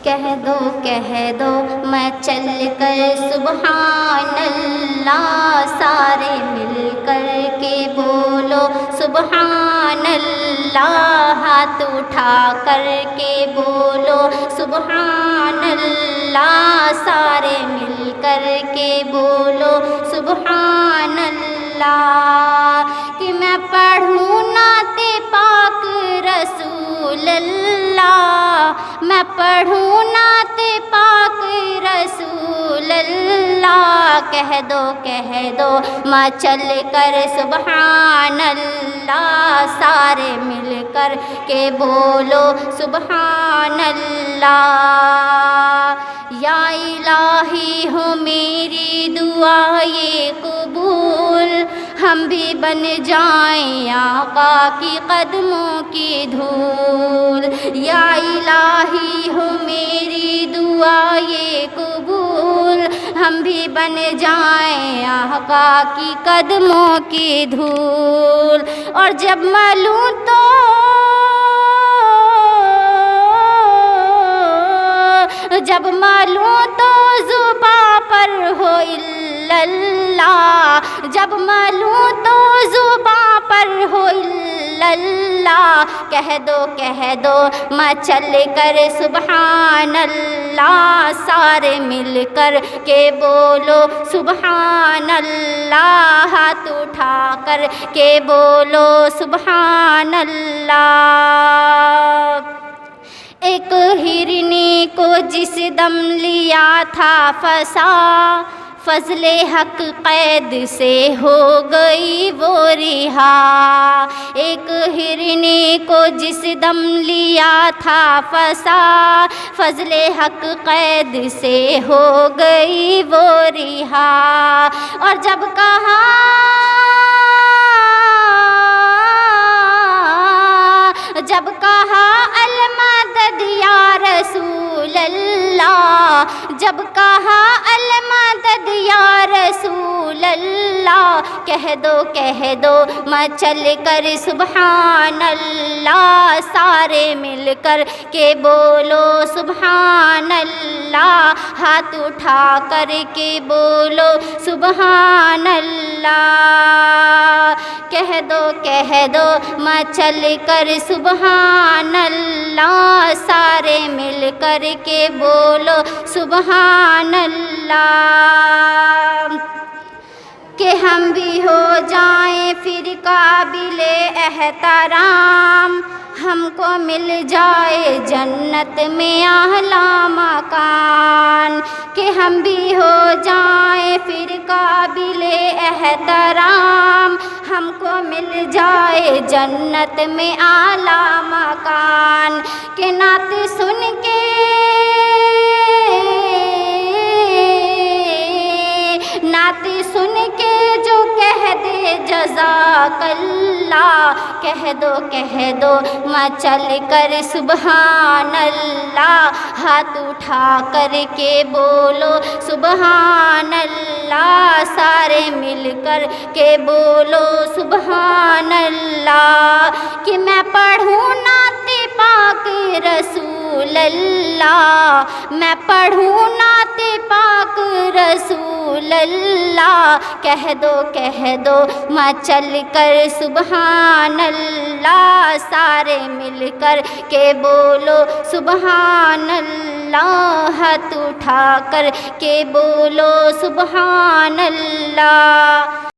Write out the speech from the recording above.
کہہ دو میں چل کر سبحان اللہ، سارے مل کر کے بولو سبحان اللہ، ہاتھ اٹھا کر کے بولو سبحان اللہ، سارے مل کر کے بولو سبحان اللہ، کہ میں پڑھوں نعت پاک رسول اللہ، میں پڑھوں نعت پاک رسول اللہ، کہہ دو ماں چل کر سبحان اللہ، سارے مل کر کے بولو سبحان اللہ، یا الہی ہو میری دعا یہ قبول، ہم بھی بن جائیں آقا کی قدموں کی دھول، یا الہی ہو میری دعا یہ قبول، ہم بھی بن جائیں آقا کی قدموں کی دھول، اور جب ملوں تو زباں پر ہو الا اللہ، جب ملوں تو زباں پر ہو الا اللہ، کہہ دو میں چل کر سبحان اللہ، سارے مل کر کے بولو سبحان اللہ، ہاتھ اٹھا کر کے بولو سبحان اللہ، ایک ہرنی کو جس دم لیا تھا پھنسا، فضل حق قید سے ہو گئی وہ رہا، ایک ہرنی کو جس دم لیا تھا پھنسا، فضل حق قید سے ہو گئی وہ رہا، اور جب کہا المدد یا رسول اللہ، جب کہا المدد یا رسول اللہ، کہہ دو میں چل کر سبحان اللہ، سارے مل کر کے بولو سبحان اللہ، ہاتھ اٹھا کر کے بولو سبحان اللہ، کہہ دو میں چل کر سبحان اللہ، سارے مل کر کے بولو سبحان اللہ، کہ ہم بھی ہو جائیں پھر قابل احترام، ہم کو مل جائے جنت میں اعلیٰ مکان، کہ ہم بھی ہو جائیں پھر قابل احترام، ہم کو مل جائے جنت میں اعلیٰ مکان، کہ نعت سن کے جو کہہ دے جزاک اللہ، کہہ دو میں چل کر سبحان اللہ، ہاتھ اٹھا کر کے بولو سبحان اللہ، سارے مل کر کے بولو سبحان اللہ، کہ میں پڑھوں نعت پاک رسول اللہ، میں پڑھوں نعت پاک رسول اللہ، کہہ دو میں چل کر سبحان اللہ، سارے مل کر کے بولو سبحان اللہ، ہاتھ اٹھا کر کے بولو سبحان اللہ۔